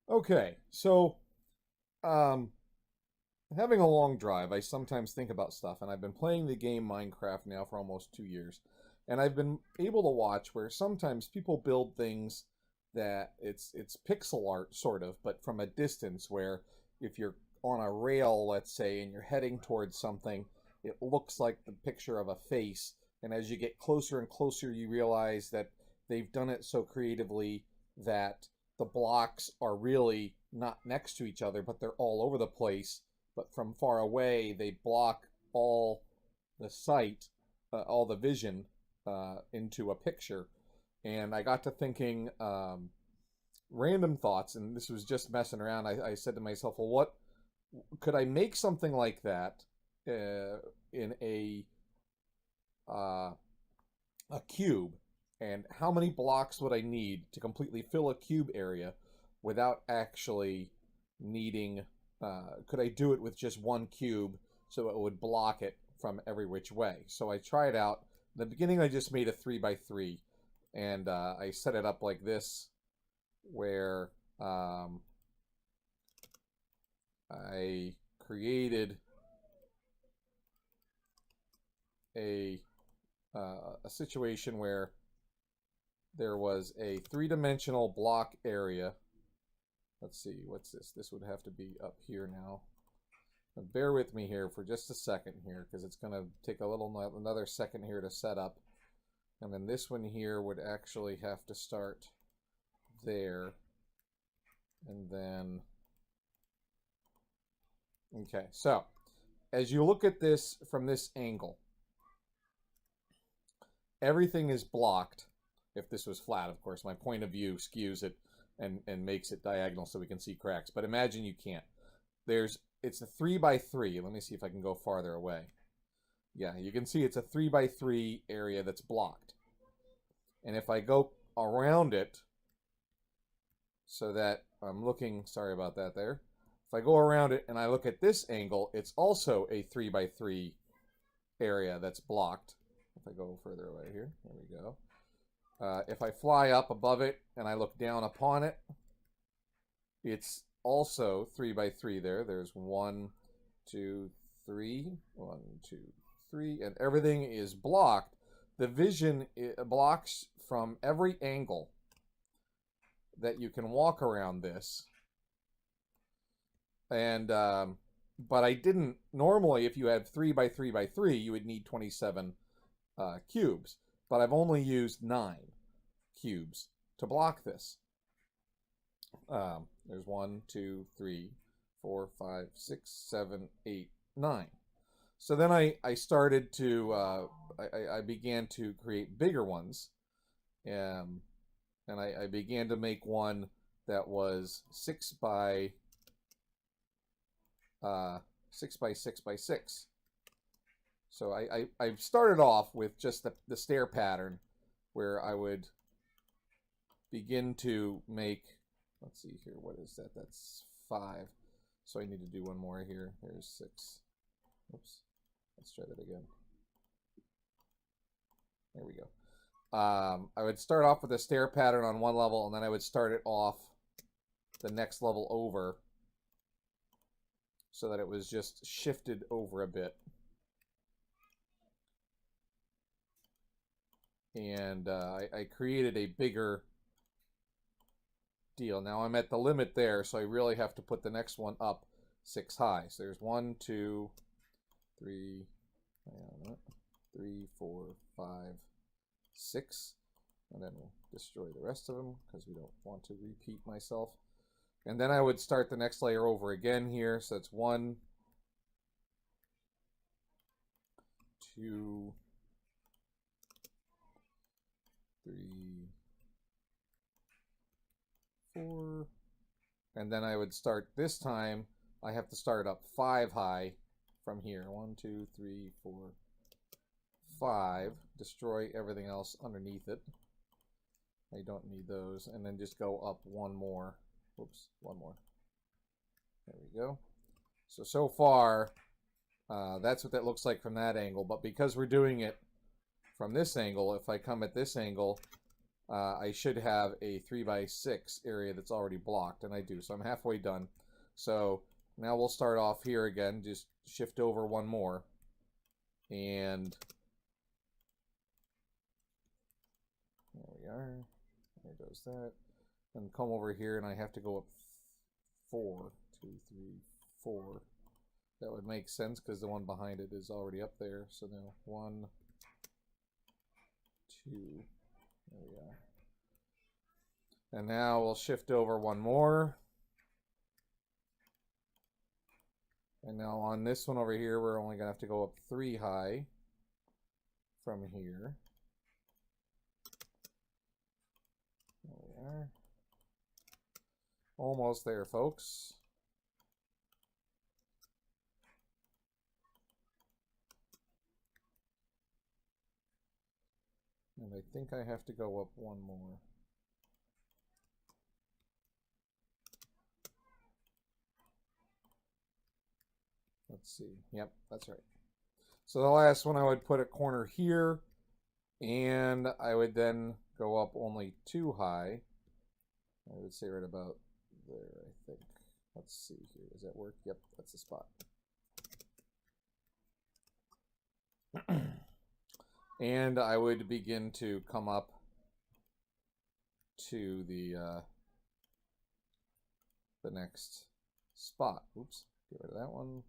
Okay, so um, having a long drive, I sometimes think about stuff, and I've been playing the game Minecraft now for almost 2 years, and I've been able to watch where sometimes people build things that it's pixel art sort of, but from a distance. Where if you're on a rail, let's say, and you're heading towards something, it looks like the picture of a face, and as you get closer and closer, you realize that they've done it so creatively that the blocks are really not next to each other, but they're all over the place. But from far away, they block all the sight, all the vision into a picture. And I got to thinking random thoughts, and this was just messing around. I said to myself, well, what could I make something like that in uh, a cube, and how many blocks would I need to completely fill a cube area without actually needing? Could I do it with just one cube so it would block it from every which way? So I tried out. In the beginning, I just made a 3 by 3, and I set it up like this, where I created a a situation where there was a three-dimensional block area. Let's see, what's this? This would have to be up here now. Bear with me here for just a second here, because it's going to take another second here to set up. And then this one here would actually have to start there. And then, okay, so as you look at this from this angle, everything is blocked. If this was flat, of course, my point of view skews it and makes it diagonal so we can see cracks. But imagine you can't. It's a 3 by 3. Let me see if I can go farther away. Yeah, you can see it's a 3 by 3 area that's blocked. And if I go around it, so that I'm looking, sorry about that there. If I go around it and I look at this angle, it's also a 3 by 3 area that's blocked. If I go further away here, there we go. If I fly up above it and I look down upon it, it's also 3 by 3 there. There's 1, 2, 3, 1, 2, 3, and everything is blocked. The vision blocks from every angle that you can walk around this. And but I didn't. Normally, if you had 3 by 3 by 3, you would need 27 cubes. But I've only used 9 cubes to block this. There's 1, 2, 3, 4, 5, 6, 7, 8, 9. So then I started to I began to create bigger ones, and I began to make one that was 6 by 6 by 6 by 6. So I started off with just the stair pattern, where I would begin to make, let's see here, what is that? That's 5. So I need to do one more here. There's 6. Oops. Let's try that again. There we go. I would start off with a stair pattern on one level, and then I would start it off the next level over, so that it was just shifted over a bit. And I created a bigger deal. Now I'm at the limit there, so I really have to put the next one up 6 high. So there's 1, 2, 3, 3, 4, 5, 6. And then we'll destroy the rest of them because we don't want to repeat myself. And then I would start the next layer over again here. So it's 1, 2, 3, 4. And then I would start this time. I have to start up 5 high from here. 1, 2, 3, 4, 5. Destroy everything else underneath it. I don't need those. And then just go up one more. Whoops, one more. There we go. So far, that's what that looks like from that angle. But because we're doing it from this angle, if I come at this angle, I should have a 3x6 area that's already blocked, and I do. So I'm halfway done. So now we'll start off here again, just shift over one more, and there we are. There goes that. And come over here, and I have to go up 4, 2, 3, 4. That would make sense because the one behind it is already up there. So now 1, 2. There we are. And now we'll shift over one more. And now on this one over here, we're only going to have to go up 3 high from here. There we are. Almost there, folks. And I think I have to go up one more. Let's see. Yep, that's right. So the last one, I would put a corner here, and I would then go up only 2 high. I would say right about there, I think. Let's see here. Does that work? Yep, that's the spot. And I would begin to come up to the next spot. Oops, get rid of that one.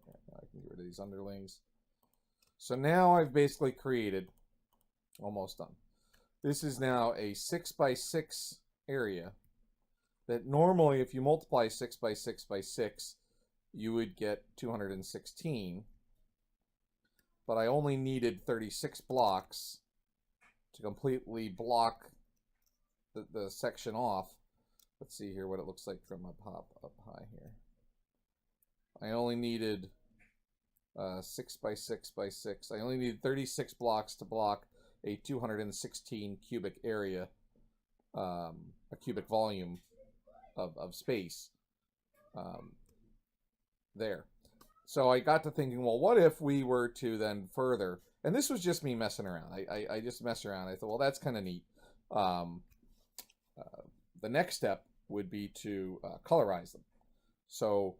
Now I can get rid of these underlings. So now I've basically created, almost done. This is now a 6x6 area that normally, if you multiply 6 by 6 by 6, you would get 216. But I only needed 36 blocks to completely block the section off. Let's see here what it looks like from up high here. I only needed 6 by 6 by 6. I only needed 36 blocks to block a 216 cubic area, a cubic volume of space there. So I got to thinking, well, what if we were to then further, and this was just me messing around. I just messed around. I thought, well, that's kind of neat. The next step would be to colorize them. So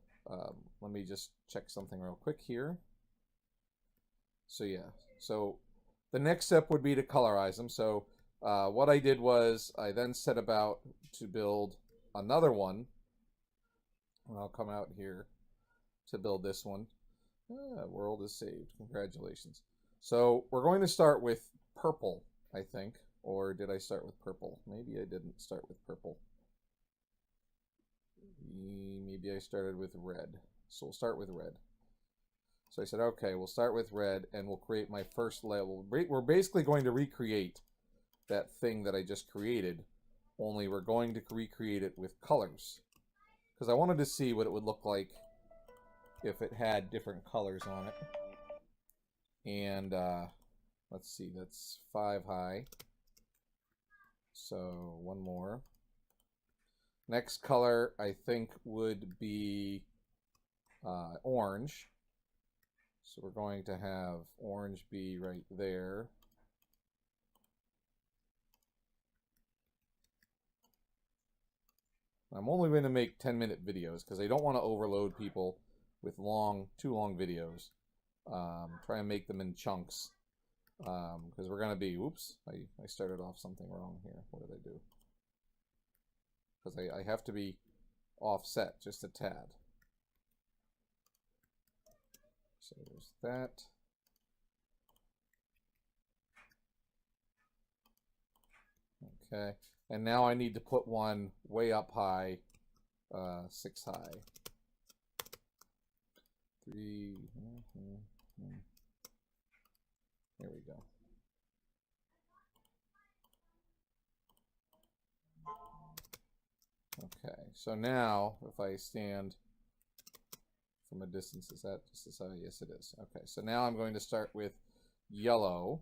let me just check something real quick here. So yeah, so the next step would be to colorize them. So what I did was I then set about to build another one. And I'll come out here to build this one. World is saved. Congratulations. So we're going to start with purple, I think. Or did I start with purple? Maybe I didn't start with purple. Maybe I started with red. So we'll start with red. So I said, okay, we'll start with red, and we'll create my first level. We're basically going to recreate that thing that I just created, only we're going to recreate it with colors. Because I wanted to see what it would look like if it had different colors on it. And let's see, that's 5 high. So one more. Next color, I think, would be orange. So we're going to have orange be right there. I'm only going to make 10-minute videos because I don't want to overload people with too long videos. Try and make them in chunks. Because we're going to be, oops, I started off something wrong here. What did I do? Because I have to be offset just a tad. So there's that. Okay, and now I need to put one way up high, 6 high. 3. There we go. Okay, so now if I stand from a distance, is that just as high? Yes, it is. Okay, so now I'm going to start with yellow.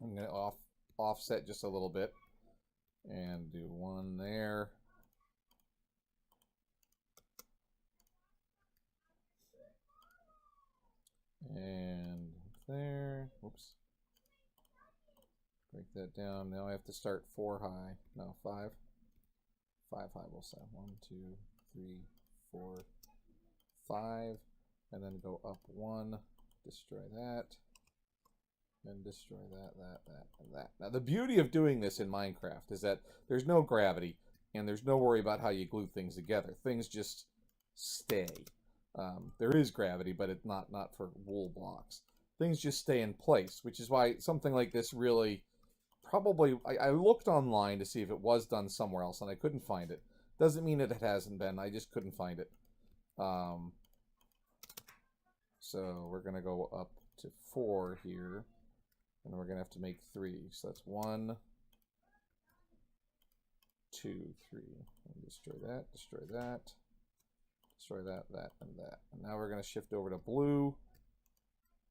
I'm going to offset just a little bit and do one there. And there. Whoops. Break that down. Now I have to start 4 high. No, 5. 5 high, we'll say. 1, 2, 3, 4, 5. And then go up 1. Destroy that. And destroy that, and that. Now, the beauty of doing this in Minecraft is that there's no gravity, and there's no worry about how you glue things together. Things just stay. There is gravity, but it's not for wool blocks. Things just stay in place, which is why something like this really probably... I looked online to see if it was done somewhere else, and I couldn't find it. Doesn't mean that it hasn't been. I just couldn't find it. So we're going to go up to 4 here. And we're going to have to make 3. So that's 1, 2, 3. And destroy that, destroy that, destroy that, and that. And now we're going to shift over to blue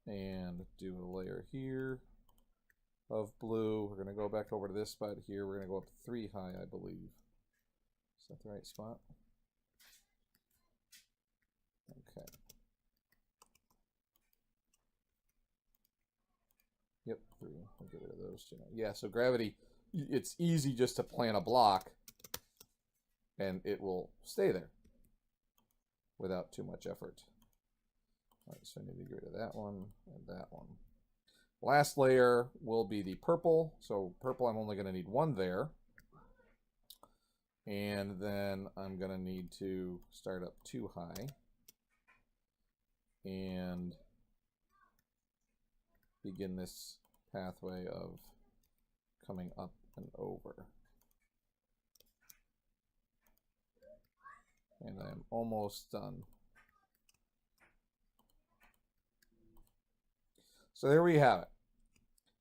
and do a layer here of blue. We're going to go back over to this spot here. We're going to go up 3 high, I believe. Is that the right spot? Okay. Yep, 3. I'll get rid of those two now. Yeah, so gravity, it's easy just to plant a block and it will stay there without too much effort. All right, so I need to get rid of that one and that one. Last layer will be the purple. So purple, I'm only going to need 1 there. And then I'm going to need to start up 2 high. And begin this pathway of coming up and over. And I'm almost done. So there we have it.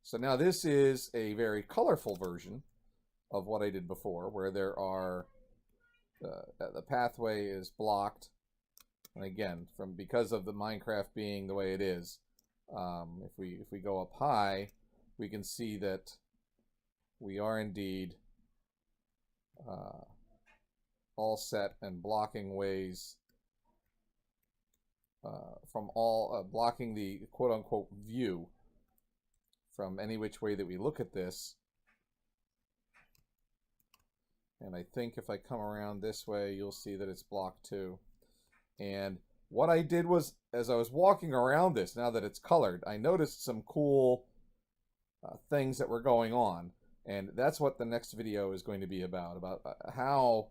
So now this is a very colorful version of what I did before, where there are the pathway is blocked. And again, because of the Minecraft being the way it is, if we go up high, we can see that we are indeed all set and blocking ways from all blocking the quote-unquote view from any which way that we look at this. And I think if I come around this way, you'll see that it's blocked too. And what I did was, as I was walking around this, now that it's colored, I noticed some cool things that were going on. And that's what the next video is going to be about how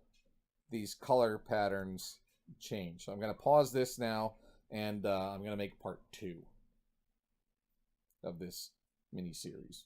these color patterns change. So I'm going to pause this now, and I'm going to make part 2 of this mini-series.